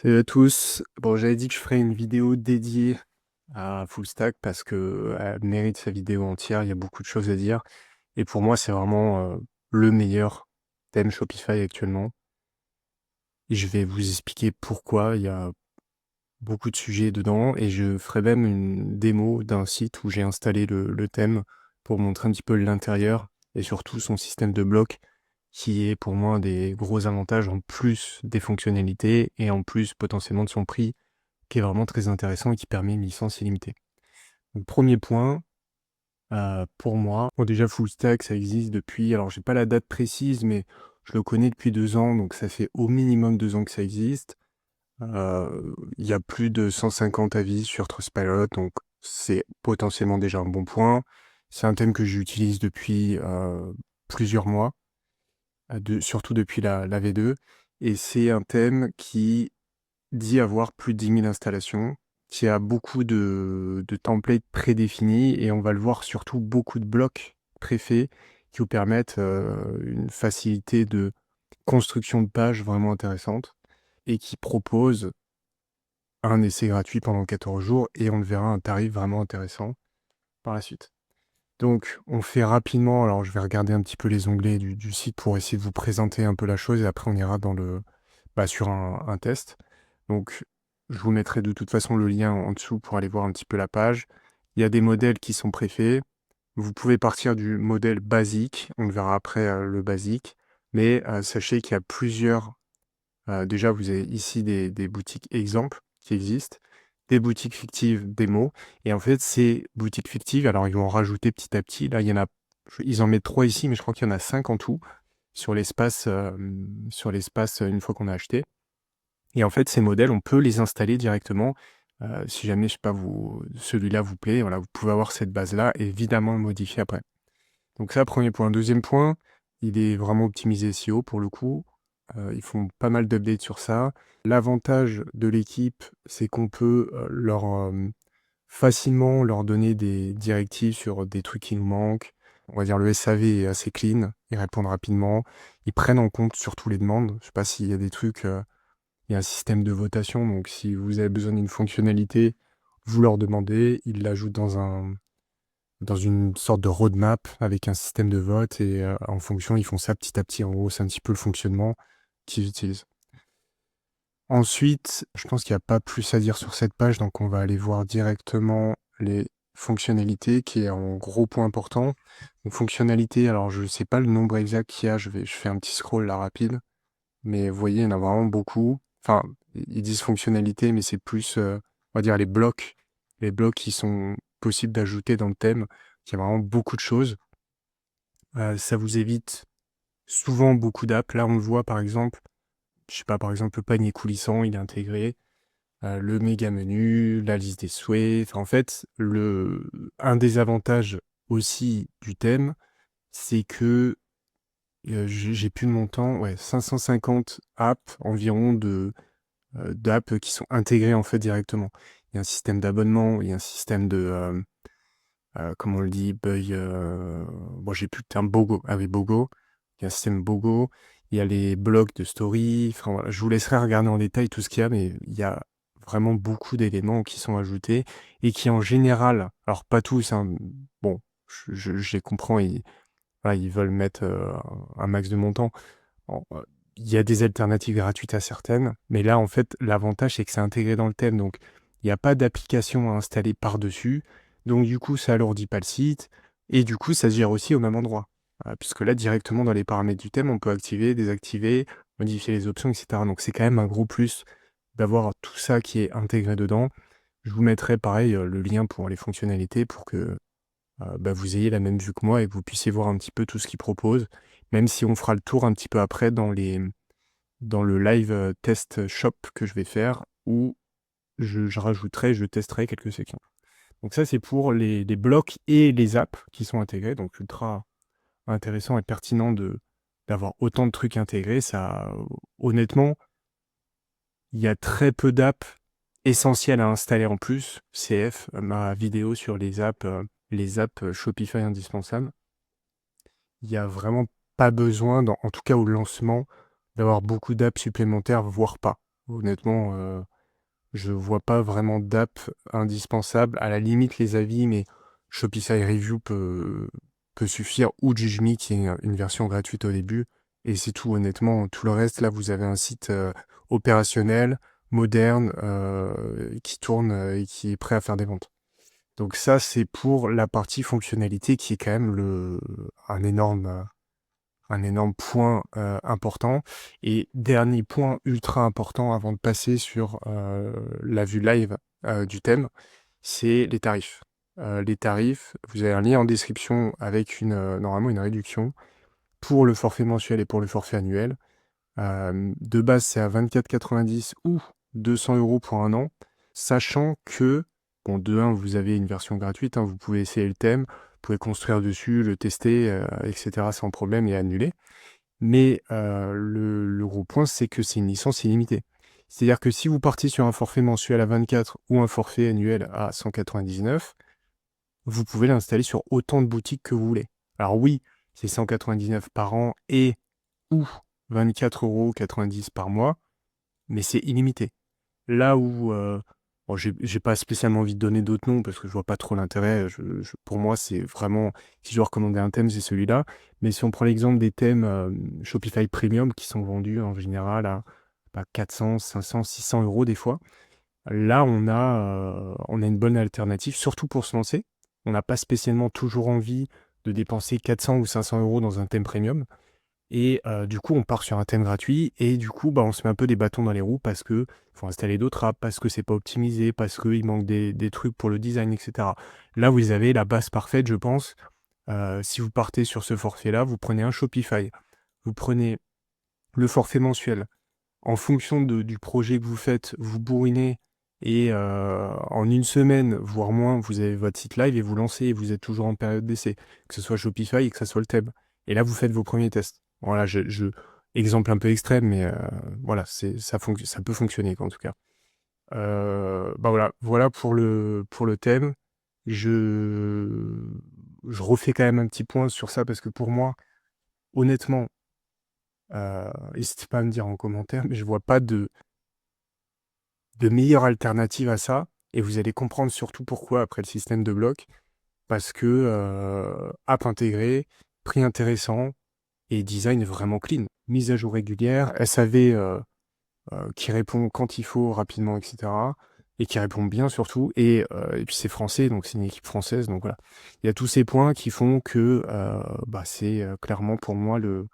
Salut à tous. Bon, j'avais dit que je ferais une vidéo dédiée à Full Stack parce que elle mérite sa vidéo entière. Il y a beaucoup de choses à dire. Et pour moi, c'est vraiment le meilleur thème Shopify actuellement. Et je vais vous expliquer pourquoi. Il y a beaucoup de sujets dedans. Et je ferai même une démo d'un site où j'ai installé le thème pour montrer un petit peu l'intérieur et surtout son système de blocs qui est pour moi un des gros avantages en plus des fonctionnalités et en plus potentiellement de son prix qui est vraiment très intéressant et qui permet une licence illimitée. Donc, premier point, pour moi, bon déjà Full Stack, ça existe depuis, alors j'ai pas la date précise, mais je le connais depuis 2 ans, donc ça fait au minimum 2 ans que ça existe. Il y a plus de 150 avis sur Trustpilot, donc c'est potentiellement déjà un bon point. C'est un thème que j'utilise depuis plusieurs mois, surtout depuis la V2, et c'est un thème qui dit avoir plus de 10 000 installations, qui a beaucoup de templates prédéfinis, et on va le voir surtout beaucoup de blocs préfaits qui vous permettent une facilité de construction de pages vraiment intéressante et qui propose un essai gratuit pendant 14 jours et on le verra un tarif vraiment intéressant par la suite. Donc on fait rapidement, alors je vais regarder un petit peu les onglets du site pour essayer de vous présenter un peu la chose et après on ira dans sur un test. Donc, je vous mettrai de toute façon le lien en dessous pour aller voir un petit peu la page. Il y a des modèles qui sont préfaits. Vous pouvez partir du modèle basique. On le verra après le basique. Mais sachez qu'il y a plusieurs. Déjà, vous avez ici des boutiques exemples qui existent, des boutiques fictives démo. Et en fait, ces boutiques fictives, alors ils vont en rajouter petit à petit. Là, il y en a, ils en mettent 3 ici, mais je crois qu'il y en a 5 en tout sur l'espace une fois qu'on a acheté. Et en fait, ces modèles, on peut les installer directement. Si jamais, je sais pas, celui-là vous plaît, voilà, vous pouvez avoir cette base-là et évidemment le modifier après. Donc ça, premier point. Deuxième point, il est vraiment optimisé SEO pour le coup. Ils font pas mal d'updates sur ça. L'avantage de l'équipe, c'est qu'on peut facilement leur donner des directives sur des trucs qui nous manquent. On va dire le SAV est assez clean, ils répondent rapidement. Ils prennent en compte surtout les demandes. Je sais pas s'il y a des trucs... il y a un système de votation, donc si vous avez besoin d'une fonctionnalité, vous leur demandez, ils l'ajoutent dans une sorte de roadmap avec un système de vote et en fonction, ils font ça petit à petit. En gros, c'est un petit peu le fonctionnement qu'ils utilisent. Ensuite, je pense qu'il n'y a pas plus à dire sur cette page, donc on va aller voir directement les fonctionnalités, qui est un gros point important. Donc, fonctionnalité, alors je ne sais pas le nombre exact qu'il y a, je fais un petit scroll là rapide. Mais vous voyez, il y en a vraiment beaucoup. Enfin, ils disent fonctionnalité, mais c'est plus, on va dire, les blocs qui sont possibles d'ajouter dans le thème. Il y a vraiment beaucoup de choses. Ça vous évite souvent beaucoup d'apps. Là, on le voit, par exemple, je sais pas, par exemple, le panier coulissant, il est intégré. Le méga menu, la liste des souhaits. Enfin, en fait, un des avantages aussi du thème, c'est que j'ai plus de montant, ouais, 550 apps environ d'apps qui sont intégrées en fait directement. Il y a un système d'abonnement, il y a un système comment on le dit, bon j'ai plus le terme BOGO, ah oui BOGO, il y a un système BOGO, il y a les blocs de story, enfin voilà, je vous laisserai regarder en détail tout ce qu'il y a, mais il y a vraiment beaucoup d'éléments qui sont ajoutés et qui en général, alors pas tous, hein, bon, je les comprends, voilà, ils veulent mettre un max de montant. Bon, il y a des alternatives gratuites à certaines, mais là, en fait, l'avantage, c'est que c'est intégré dans le thème, donc il n'y a pas d'application à installer par-dessus, donc du coup, ça alourdit pas le site, et du coup, ça se gère aussi au même endroit. Puisque là, directement dans les paramètres du thème, on peut activer, désactiver, modifier les options, etc. Donc c'est quand même un gros plus d'avoir tout ça qui est intégré dedans. Je vous mettrai pareil le lien pour les fonctionnalités pour que vous ayez la même vue que moi et que vous puissiez voir un petit peu tout ce qu'ils proposent, même si on fera le tour un petit peu après dans le live test shop que je vais faire, où je testerai quelques sections. Donc ça, c'est pour les blocs et les apps qui sont intégrés, donc ultra intéressant et pertinent d'avoir autant de trucs intégrés. Ça, honnêtement, il y a très peu d'apps essentielles à installer en plus. CF, ma vidéo sur les apps Shopify indispensables. Il y a vraiment pas besoin, en tout cas au lancement, d'avoir beaucoup d'apps supplémentaires, voire pas. Honnêtement, je vois pas vraiment d'app indispensable. À la limite, les avis, mais Shopify Review peut suffire, ou Jijimi, qui est une version gratuite au début. Et c'est tout, honnêtement. Tout le reste, là, vous avez un site opérationnel, moderne, qui tourne et qui est prêt à faire des ventes. Donc ça, c'est pour la partie fonctionnalité qui est quand même un énorme point important. Et dernier point ultra important avant de passer sur la vue live du thème, c'est les tarifs. Les tarifs, vous avez un lien en description avec normalement une réduction pour le forfait mensuel et pour le forfait annuel. De base, c'est à 24,90 ou 200 € pour un an, sachant que, bon, de un, vous avez une version gratuite, hein, vous pouvez essayer le thème, vous pouvez construire dessus, le tester, etc. sans problème et annuler. Mais le gros point, c'est que c'est une licence illimitée. C'est-à-dire que si vous partez sur un forfait mensuel à 24 ou un forfait annuel à 199, vous pouvez l'installer sur autant de boutiques que vous voulez. Alors oui, c'est 199 par an et ou 24,90 € par mois, mais c'est illimité. Là où, bon, j'ai pas spécialement envie de donner d'autres noms parce que je vois pas trop l'intérêt. Pour moi, c'est vraiment, si je dois recommander un thème, c'est celui-là. Mais si on prend l'exemple des thèmes Shopify Premium qui sont vendus en général à 400, 500, 600 € des fois, là, on a une bonne alternative, surtout pour se lancer. On n'a pas spécialement toujours envie de dépenser 400 ou 500 € dans un thème premium. Et du coup, on part sur un thème gratuit et du coup, bah, on se met un peu des bâtons dans les roues parce que faut installer d'autres apps, parce que c'est pas optimisé, parce qu'il manque des trucs pour le design, etc. Là, vous avez la base parfaite, je pense. Si vous partez sur ce forfait-là, vous prenez un Shopify, vous prenez le forfait mensuel. En fonction du projet que vous faites, vous bourrinez et en une semaine, voire moins, vous avez votre site live et vous lancez et vous êtes toujours en période d'essai, que ce soit Shopify et que ce soit le thème. Et là, vous faites vos premiers tests. Voilà, exemple un peu extrême, mais voilà, ça peut fonctionner quoi, en tout cas. Bah voilà pour le thème. Je, je refais quand même un petit point sur ça parce que pour moi, honnêtement, n'hésitez pas à me dire en commentaire, mais je vois pas de meilleure alternative à ça. Et vous allez comprendre surtout pourquoi après le système de blocs. Parce que app intégrée, prix intéressant et design vraiment clean. Mise à jour régulière, SAV qui répond quand il faut, rapidement, etc. Et qui répond bien surtout. Et puis c'est français, donc c'est une équipe française. Donc voilà. Il y a tous ces points qui font que bah, c'est clairement pour moi le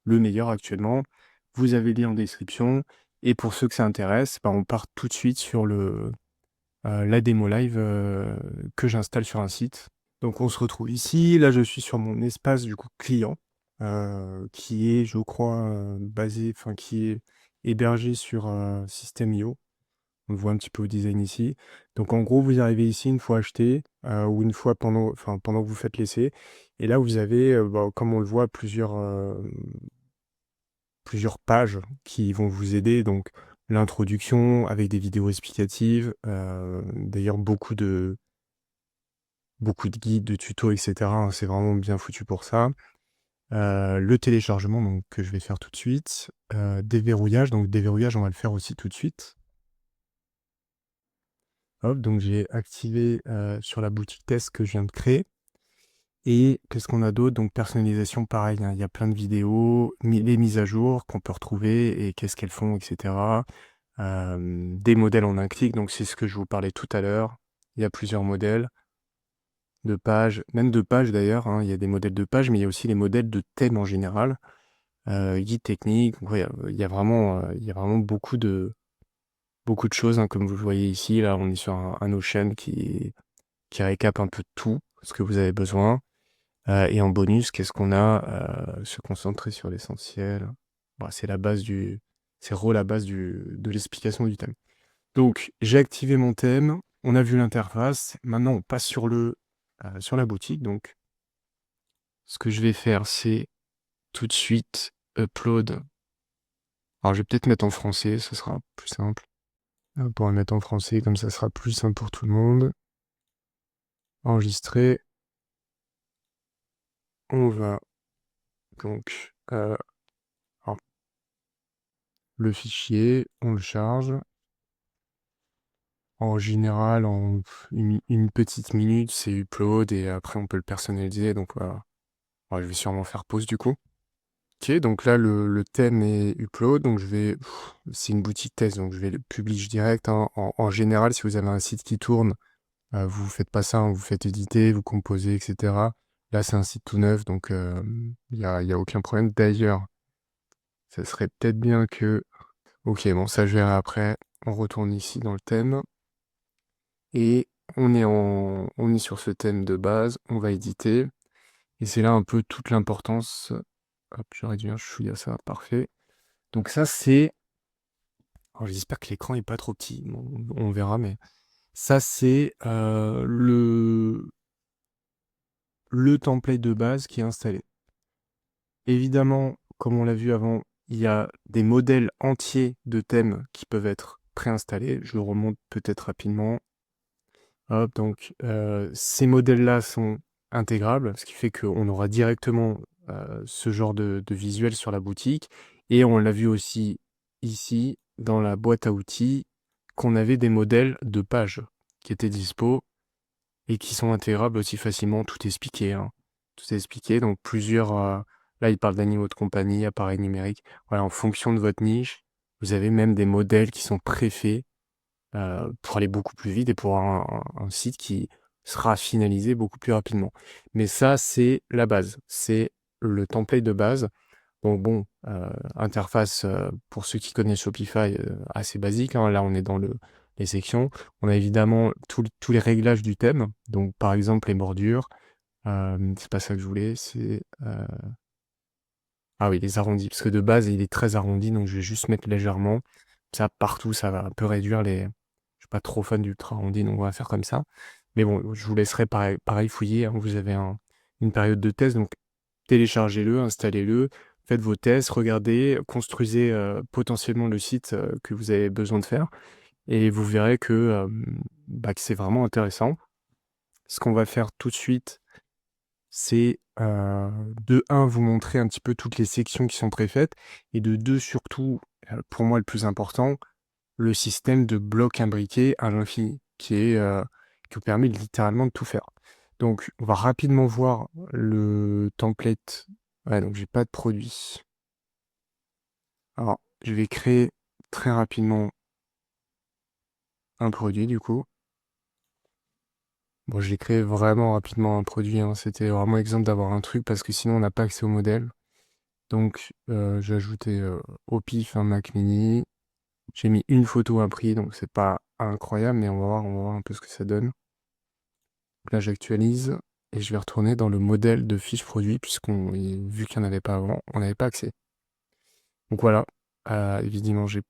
meilleur actuellement. Vous avez le lien en description. Et pour ceux que ça intéresse, bah, on part tout de suite sur la démo live que j'installe sur un site. Donc on se retrouve ici. Là, je suis sur mon espace du coup client, qui est, je crois, qui est hébergé sur System.io. On le voit un petit peu au design ici. Donc en gros, vous arrivez ici une fois acheté ou une fois pendant que vous faites l'essai. Et là, vous avez, bah, comme on le voit, plusieurs pages qui vont vous aider. Donc l'introduction avec des vidéos explicatives, d'ailleurs beaucoup de guides, de tutos, etc. hein, c'est vraiment bien foutu pour ça. Le téléchargement donc, que je vais faire tout de suite. Déverrouillage, donc déverrouillage, on va le faire aussi tout de suite. Hop, donc j'ai activé sur la boutique test que je viens de créer. Et qu'est-ce qu'on a d'autre? Donc personnalisation, pareil, hein, il y a plein de vidéos, les mises à jour qu'on peut retrouver et qu'est-ce qu'elles font, etc. Des modèles en un clic, donc c'est ce que je vous parlais tout à l'heure. Il y a plusieurs modèles de pages, même de pages d'ailleurs, hein, il y a des modèles de pages, mais il y a aussi les modèles de thèmes en général. Guide technique, donc, ouais, il y a vraiment beaucoup de choses, hein, comme vous le voyez ici. Là, on est sur un Notion qui récap un peu tout ce que vous avez besoin. Et en bonus, qu'est-ce qu'on a? Se concentrer sur l'essentiel. Bon, c'est la base de l'explication du thème. Donc, j'ai activé mon thème, on a vu l'interface. Maintenant, on passe sur la boutique. Donc, ce que je vais faire, c'est tout de suite upload. Alors, je vais peut-être mettre en français, ça sera plus simple. Pour le mettre en français, comme ça sera plus simple pour tout le monde. Enregistrer. On va donc alors, le fichier, on le charge. En général, en une petite minute, c'est upload et après on peut le personnaliser. Donc voilà. Ouais, je vais sûrement faire pause du coup. Ok, donc là le thème est upload, donc c'est une boutique test, donc je vais le publish direct, hein. En général, si vous avez un site qui tourne, vous faites pas ça, hein, vous faites éditer, vous composez, etc. Là, c'est un site tout neuf, donc y a aucun problème. D'ailleurs, ça serait peut-être bien que... Ok, bon, ça je verrai après. On retourne ici dans le thème. Et on est sur ce thème de base, on va éditer. Et c'est là un peu toute l'importance. Hop, je réduis un chouïa ça, parfait. Donc ça, c'est... Alors j'espère que l'écran est pas trop petit, bon, on verra, mais... Ça, c'est le template de base qui est installé. Évidemment, comme on l'a vu avant, il y a des modèles entiers de thèmes qui peuvent être préinstallés. Je le remonte peut-être rapidement. Hop, donc ces modèles-là sont intégrables, ce qui fait qu'on aura directement ce genre de visuel sur la boutique. Et on l'a vu aussi ici, dans la boîte à outils, qu'on avait des modèles de pages qui étaient dispo et qui sont intégrables aussi facilement. Tout est expliqué, hein. Tout est expliqué. Donc plusieurs... là, il parle d'animaux de compagnie, appareils numériques. Voilà, en fonction de votre niche, vous avez même des modèles qui sont préfaits pour aller beaucoup plus vite et pour un site qui sera finalisé beaucoup plus rapidement. Mais ça, c'est la base. C'est le template de base. Donc bon, interface pour ceux qui connaissent Shopify, assez basique, hein. Là, on est dans les sections. On a évidemment tous les réglages du thème. Donc par exemple, les bordures. C'est pas ça que je voulais, c'est... Ah oui, les arrondis. Parce que de base, il est très arrondi, donc je vais juste mettre légèrement. Ça, partout, ça va un peu réduire les... Je suis pas trop fan du ultra arrondi, donc on va faire comme ça. Mais bon, je vous laisserai pareil fouiller, hein. Vous avez une période de test, donc téléchargez-le, installez-le, faites vos tests, regardez, construisez potentiellement le site que vous avez besoin de faire. Et vous verrez que c'est vraiment intéressant. Ce qu'on va faire tout de suite, c'est de un, vous montrer un petit peu toutes les sections qui sont préfaites, et de deux, surtout, pour moi le plus important, le système de blocs imbriqués à l'infini, qui vous permet littéralement de tout faire. Donc, on va rapidement voir le template. Ouais, donc j'ai pas de produit. Alors, je vais créer très rapidement un produit, du coup. Bon, j'ai créé vraiment rapidement un produit, hein. C'était vraiment exemple d'avoir un truc, parce que sinon, on n'a pas accès au modèle. Donc, j'ai ajouté au pif un Mac mini. J'ai mis une photo à prix, donc c'est pas incroyable, mais on va voir un peu ce que ça donne. Là, j'actualise et je vais retourner dans le modèle de fiche produit, vu qu'il n'y en avait pas avant, on n'avait pas accès. Donc voilà, évidemment, j'ai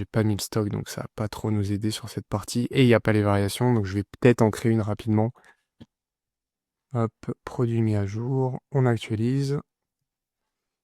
pas mis le stock, donc ça va pas trop nous aider sur cette partie. Et il n'y a pas les variations, donc je vais peut-être en créer une rapidement. Hop, produit mis à jour, on actualise.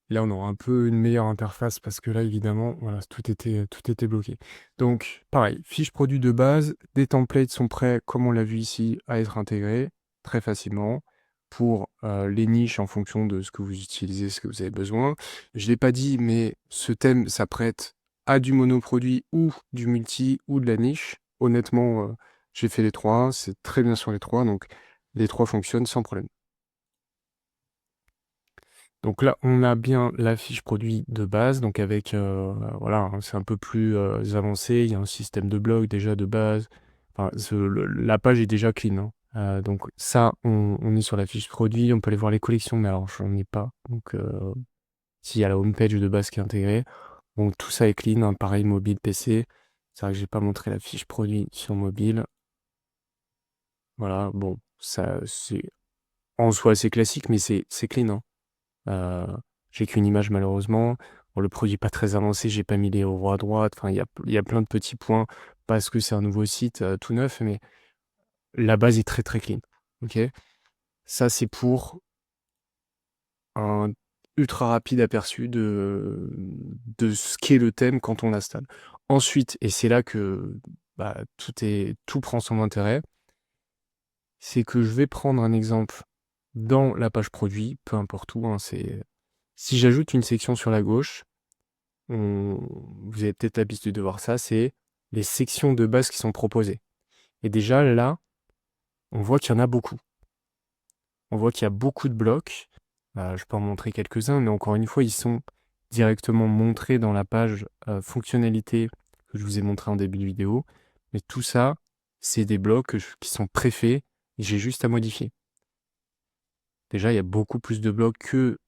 Là, on aura un peu une meilleure interface parce que là, évidemment, voilà, tout était bloqué. Donc, pareil, fiche produit de base, des templates sont prêts, comme on l'a vu ici, à être intégrés très facilement pour les niches en fonction de ce que vous utilisez, ce que vous avez besoin. Je ne l'ai pas dit, mais ce thème s'apprête à du monoproduit ou du multi ou de la niche. Honnêtement, j'ai fait les trois, c'est très bien sur les trois, donc les trois fonctionnent sans problème. Donc là, on a bien la fiche produit de base, donc avec, voilà, hein, c'est un peu plus avancé, il y a un système de blog déjà de base, enfin, la page est déjà clean, hein. Donc ça, on est sur la fiche produit, on peut aller voir les collections, mais alors j'en ai pas, donc s'il y a la homepage de base qui est intégrée, donc tout ça est clean, hein, pareil, mobile, PC, c'est vrai que j'ai pas montré la fiche produit sur mobile, voilà, bon, ça, c'est, en soi, c'est classique, mais c'est clean, hein. Euh, j'ai qu'une image malheureusement. Bon, le produit pas très avancé, j'ai pas mis les hauts à droite. Enfin, il y a plein de petits points parce que c'est un nouveau site tout neuf, mais la base est très très clean. Ok, ça c'est pour un ultra rapide aperçu de ce qu'est le thème quand on l'installe. Ensuite, et c'est là que tout prend son intérêt, c'est que je vais prendre un exemple dans la page produit, peu importe où, hein, si j'ajoute une section sur la gauche, on vous avez peut-être l'habitude de voir ça, c'est les sections de base qui sont proposées. Et déjà là, on voit qu'il y en a beaucoup. On voit qu'il y a beaucoup de blocs. Je peux en montrer quelques-uns, mais encore une fois, ils sont directement montrés dans la page fonctionnalité que je vous ai montré en début de vidéo. Mais tout ça, c'est des blocs qui sont préfaits et j'ai juste à modifier. Déjà, il y a beaucoup plus de blocs que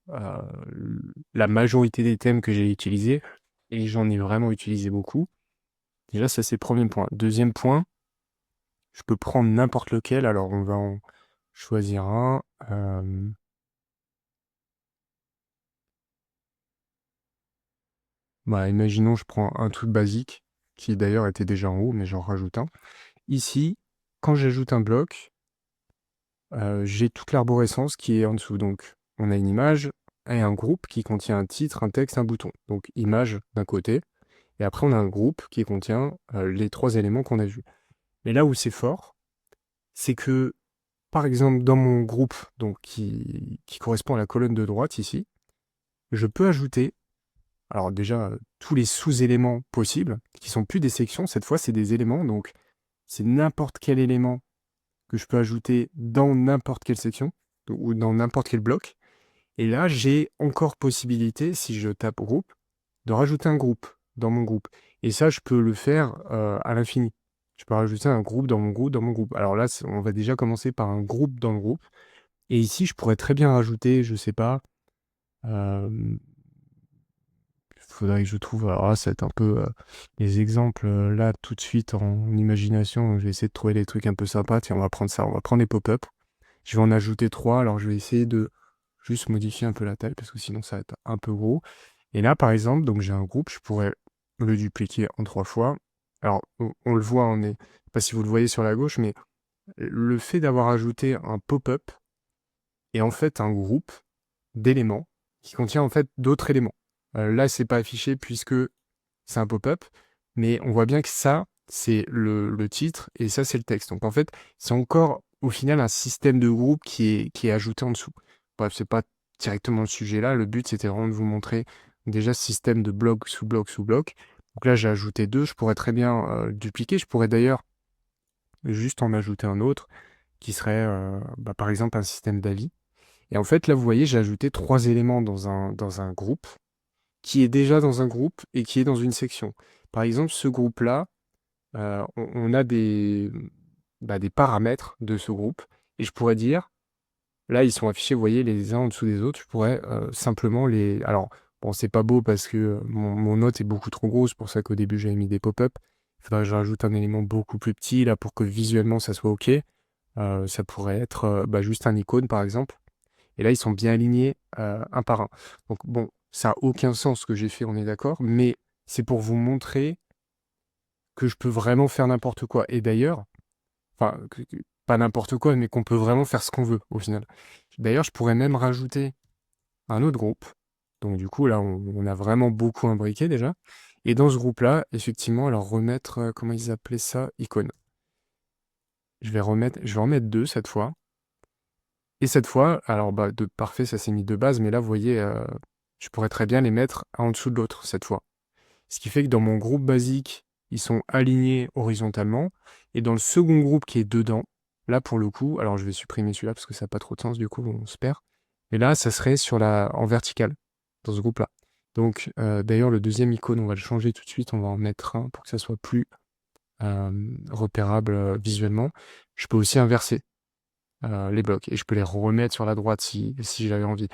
la majorité des thèmes que j'ai utilisés. Et j'en ai vraiment utilisé beaucoup. Déjà, ça c'est le premier point. Deuxième point, je peux prendre n'importe lequel. Alors, on va en choisir un. Imaginons, je prends un truc basique, qui d'ailleurs était déjà en haut, mais j'en rajoute un. Ici, quand j'ajoute un bloc, j'ai toute l'arborescence qui est en dessous. Donc, on a une image et un groupe qui contient un titre, un texte, un bouton. Donc, image d'un côté. Et après, on a un groupe qui contient les 3 éléments qu'on a vus. Mais là où c'est fort, c'est que, par exemple, dans mon groupe, donc qui correspond à la colonne de droite ici, je peux ajouter, alors déjà, tous les sous-éléments possibles, qui sont plus des sections, cette fois c'est des éléments, donc c'est n'importe quel élément que je peux ajouter dans n'importe quelle section, ou dans n'importe quel bloc. Et là, j'ai encore possibilité, si je tape groupe, de rajouter un groupe dans mon groupe. Et ça, je peux le faire à l'infini. Je peux rajouter un groupe dans mon groupe, dans mon groupe. Alors là, on va déjà commencer par un groupe dans le groupe. Et ici, je pourrais très bien rajouter, je sais pas, faudrait que je trouve, alors là, ça va être un peu les exemples là tout de suite en imagination. Donc je vais essayer de trouver des trucs un peu sympas. Tiens, on va prendre ça, on va prendre les pop-up. Je vais en ajouter 3, alors je vais essayer de juste modifier un peu la taille parce que sinon ça va être un peu gros. Et là, par exemple, donc j'ai un groupe, je pourrais le dupliquer en 3 fois. Alors, on le voit, je sais pas si vous le voyez sur la gauche, mais le fait d'avoir ajouté un pop-up est en fait un groupe d'éléments qui contient en fait d'autres éléments. Là, c'est pas affiché puisque c'est un pop-up, mais on voit bien que ça, c'est le titre et ça, c'est le texte. Donc en fait, c'est encore au final un système de groupe qui est ajouté en dessous. Bref, c'est pas directement le sujet là. Le but, c'était vraiment de vous montrer déjà ce système de bloc sous bloc sous bloc. Donc là, j'ai ajouté 2. Je pourrais très bien dupliquer. Je pourrais d'ailleurs juste en ajouter un autre qui serait par exemple un système d'avis. Et en fait, là, vous voyez, j'ai ajouté 3 éléments dans un groupe qui est déjà dans un groupe et qui est dans une section. Par exemple, ce groupe-là, on a des paramètres de ce groupe et je pourrais dire, là, ils sont affichés, vous voyez, les uns en dessous des autres. Je pourrais simplement les... Alors, bon, c'est pas beau parce que mon note est beaucoup trop grosse, pour ça qu'au début, j'avais mis des pop-up. Il faudrait que je rajoute un élément beaucoup plus petit, là, pour que visuellement, ça soit OK. Ça pourrait être juste un icône, par exemple. Et là, ils sont bien alignés un par un. Donc bon, ça n'a aucun sens ce que j'ai fait, on est d'accord, mais c'est pour vous montrer que je peux vraiment faire n'importe quoi. Et d'ailleurs, enfin, pas n'importe quoi, mais qu'on peut vraiment faire ce qu'on veut au final. D'ailleurs, je pourrais même rajouter un autre groupe. Donc du coup, là, on a vraiment beaucoup imbriqué déjà. Et dans ce groupe-là, effectivement, alors remettre, comment ils appelaient ça? Icône. Je vais en mettre 2 cette fois. Et cette fois, alors parfait, ça s'est mis de base, mais là, vous voyez, je pourrais très bien les mettre un en dessous de l'autre cette fois. Ce qui fait que dans mon groupe basique, ils sont alignés horizontalement. Et dans le second groupe qui est dedans, là pour le coup, alors je vais supprimer celui-là parce que ça n'a pas trop de sens, du coup on se perd. Et là, ça serait en vertical, dans ce groupe-là. Donc d'ailleurs, le deuxième icône, on va le changer tout de suite, on va en mettre un pour que ça soit plus repérable visuellement. Je peux aussi inverser les blocs et je peux les remettre sur la droite si j'avais envie.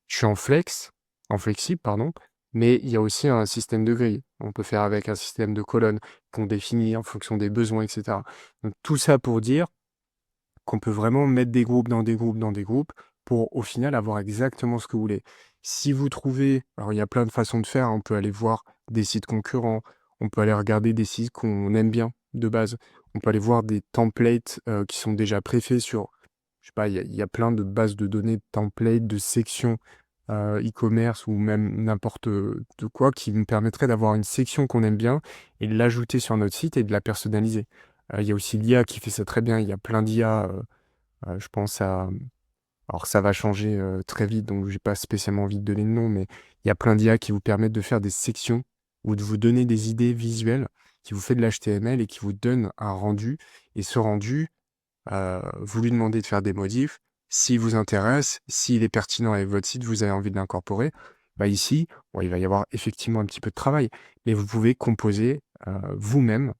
Je suis en flexible, pardon, mais il y a aussi un système de grille. On peut faire avec un système de colonnes qu'on définit en fonction des besoins, etc. Donc tout ça pour dire qu'on peut vraiment mettre des groupes dans des groupes dans des groupes pour au final avoir exactement ce que vous voulez. Si vous trouvez, alors il y a plein de façons de faire, on peut aller voir des sites concurrents, on peut aller regarder des sites qu'on aime bien de base, on peut aller voir des templates qui sont déjà préfaits sur, je sais pas, il y a plein de bases de données, de templates, de sections e-commerce ou même n'importe de quoi qui me permettrait d'avoir une section qu'on aime bien et de l'ajouter sur notre site et de la personnaliser. Il y a aussi l'IA qui fait ça très bien. Il y a plein d'IA, je pense à... Alors ça va changer très vite, donc j'ai pas spécialement envie de donner de nom, mais il y a plein d'IA qui vous permettent de faire des sections ou de vous donner des idées visuelles, qui vous fait de l'HTML et qui vous donne un rendu. Et ce rendu, vous lui demandez de faire des modifs. S'il vous intéresse, s'il est pertinent avec votre site, vous avez envie de l'incorporer, bah ici, bon, il va y avoir effectivement un petit peu de travail, mais vous pouvez composer vous-même.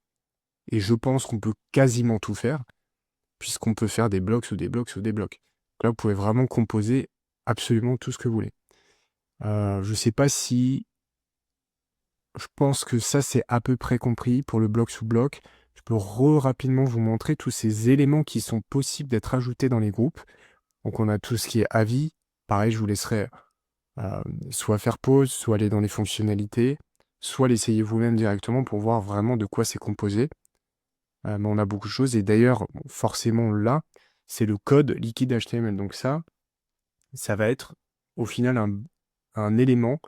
Et je pense qu'on peut quasiment tout faire, puisqu'on peut faire des blocs sous des blocs sous des blocs. Donc là, vous pouvez vraiment composer absolument tout ce que vous voulez. Je sais pas si... Je pense que ça, c'est à peu près compris pour le bloc sous bloc. Je peux rapidement vous montrer tous ces éléments qui sont possibles d'être ajoutés dans les groupes. Donc on a tout ce qui est avis. Pareil, je vous laisserai euh, soit faire pause, soit aller dans les fonctionnalités, soit l'essayer vous-même directement pour voir vraiment de quoi c'est composé. Mais on a beaucoup de choses. Et d'ailleurs, bon, forcément là, c'est le code liquide HTML. Donc ça va être au final un élément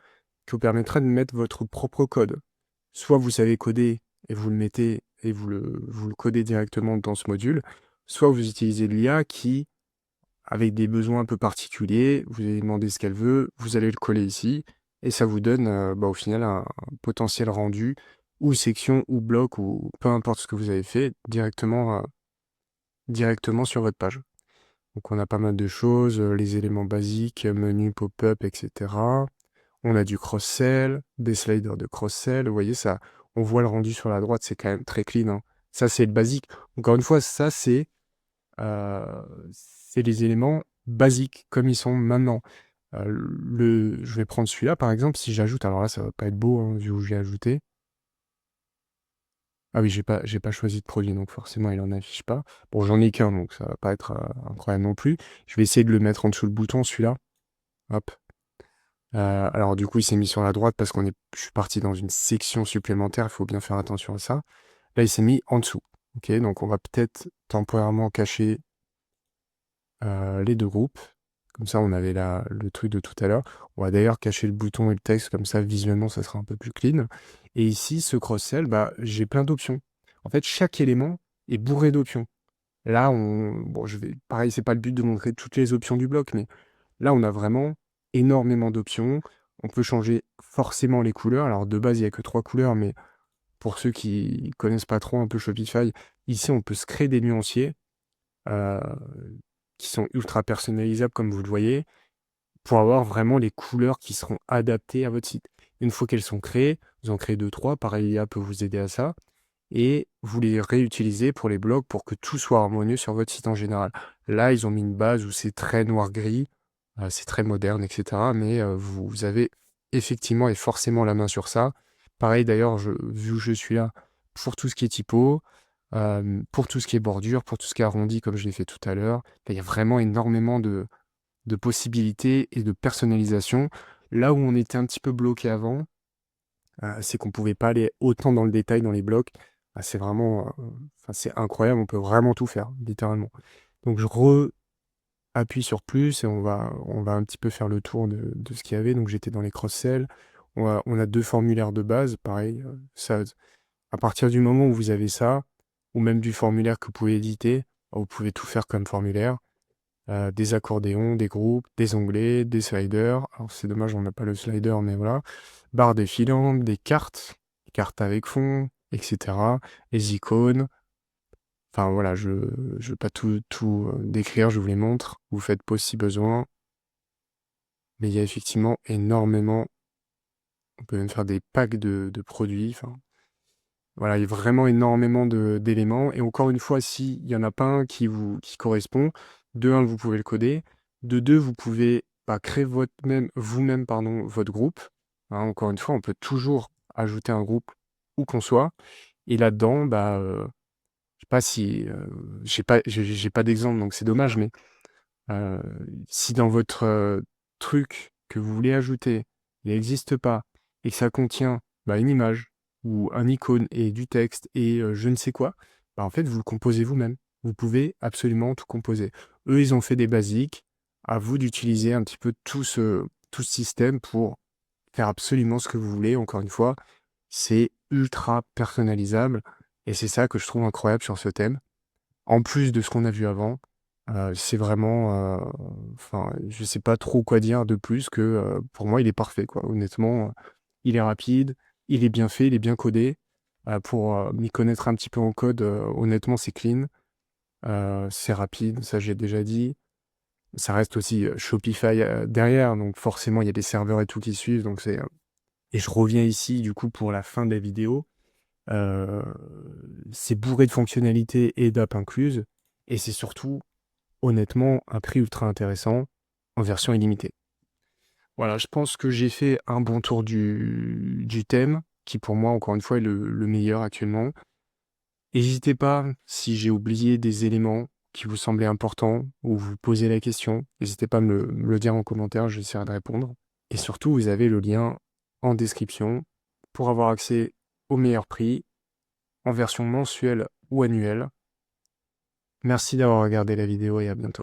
qui vous permettra de mettre votre propre code. Soit vous savez coder et vous le mettez et vous le codez directement dans ce module, soit vous utilisez l'IA qui, avec des besoins un peu particuliers, vous allez demander ce qu'elle veut, vous allez le coller ici, et ça vous donne au final un potentiel rendu, ou section, ou bloc, ou peu importe ce que vous avez fait, directement sur votre page. Donc on a pas mal de choses, les éléments basiques, menu, pop-up, etc. On a du cross-sell, des sliders de cross-sell. Vous voyez, ça, on voit le rendu sur la droite, c'est quand même très clean, hein. Ça, c'est le basique. Encore une fois, ça, c'est les éléments basiques, comme ils sont maintenant. Je vais prendre celui-là, par exemple, si j'ajoute, alors là, ça va pas être beau, hein, vu où j'ai ajouté. Ah oui, j'ai pas choisi de produit, donc forcément, il en affiche pas. Bon, j'en ai qu'un, donc ça va pas être incroyable non plus. Je vais essayer de le mettre en dessous le bouton, celui-là. Hop. Alors du coup, il s'est mis sur la droite parce je suis parti dans une section supplémentaire, il faut bien faire attention à ça. Là, il s'est mis en dessous. Ok, donc on va peut-être temporairement cacher les deux groupes. Comme ça, on avait le truc de tout à l'heure. On va d'ailleurs cacher le bouton et le texte, comme ça, visuellement, ça sera un peu plus clean. Et ici, ce cross-sell, bah, j'ai plein d'options. En fait, chaque élément est bourré d'options. Là, bon, pareil, c'est pas le but de montrer toutes les options du bloc, mais là, on a vraiment énormément d'options. On peut changer forcément les couleurs. Alors, de base, il n'y a que 3 couleurs, mais pour ceux qui connaissent pas trop un peu Shopify, ici, on peut se créer des nuanciers euh, qui sont ultra personnalisables, comme vous le voyez, pour avoir vraiment les couleurs qui seront adaptées à votre site. Une fois qu'elles sont créées, vous en créez 2-3, pareil, l'IA peut vous aider à ça, et vous les réutilisez pour les blogs pour que tout soit harmonieux sur votre site en général. Là, ils ont mis une base où c'est très noir-gris, c'est très moderne, etc. Mais vous avez effectivement et forcément la main sur ça. Pareil d'ailleurs, vu que je suis là, pour tout ce qui est typo, pour tout ce qui est bordure, pour tout ce qui est arrondi, comme je l'ai fait tout à l'heure, il y a vraiment énormément de possibilités et de personnalisation. Là où on était un petit peu bloqué avant, c'est qu'on pouvait pas aller autant dans le détail dans les blocs. C'est vraiment, enfin, c'est incroyable, on peut vraiment tout faire, littéralement. Donc je appuie sur plus et on va un petit peu faire le tour de ce qu'il y avait. Donc j'étais dans les cross-sell. On a 2 formulaires de base, pareil. Ça, à partir du moment où vous avez ça, ou même du formulaire que vous pouvez éditer, vous pouvez tout faire comme formulaire. Des accordéons, des groupes, des onglets, des sliders. Alors c'est dommage, on n'a pas le slider, mais voilà. Barre défilante, des cartes avec fond, etc. Les icônes. Enfin voilà, je ne vais pas tout décrire, je vous les montre. Vous faites pause si besoin. Mais il y a effectivement énormément. On peut même faire des packs de produits. Enfin, voilà, il y a vraiment énormément d'éléments. Et encore une fois, s'il n'y en a pas un qui correspond, de un, vous pouvez le coder. De deux, vous pouvez créer vous-même pardon, votre groupe. Hein, encore une fois, on peut toujours ajouter un groupe où qu'on soit. Et là-dedans, je sais pas si j'ai pas d'exemple, donc c'est dommage, mais euh, si dans votre truc que vous voulez ajouter, il n'existe pas et que ça contient une image ou un icône et du texte et je ne sais quoi, en fait, vous le composez vous-même. Vous pouvez absolument tout composer. Eux, ils ont fait des basiques. À vous d'utiliser un petit peu tout ce système pour faire absolument ce que vous voulez. Encore une fois, c'est ultra personnalisable et c'est ça que je trouve incroyable sur ce thème. En plus de ce qu'on a vu avant, c'est vraiment, enfin, je sais pas trop quoi dire de plus que, pour moi, il est parfait, quoi. Honnêtement, il est rapide, Il est bien fait, il est bien codé. Pour, m'y connaître un petit peu en code, honnêtement, c'est clean. C'est rapide, ça j'ai déjà dit. Ça reste aussi, Shopify, derrière, donc forcément il y a des serveurs et tout qui suivent, donc et je reviens ici du coup pour la fin de la vidéo. Heu, c'est bourré de fonctionnalités et d'apps incluses et c'est surtout, honnêtement, un prix ultra intéressant en version illimitée. Voilà, je pense que j'ai fait un bon tour du thème qui pour moi, encore une fois, est le meilleur actuellement. N'hésitez pas, si j'ai oublié des éléments qui vous semblaient importants ou vous posez la question, n'hésitez pas à me le dire en commentaire, j'essaierai de répondre. Et surtout, vous avez le lien en description pour avoir accès au meilleur prix en version mensuelle ou annuelle. Merci d'avoir regardé la vidéo et à bientôt.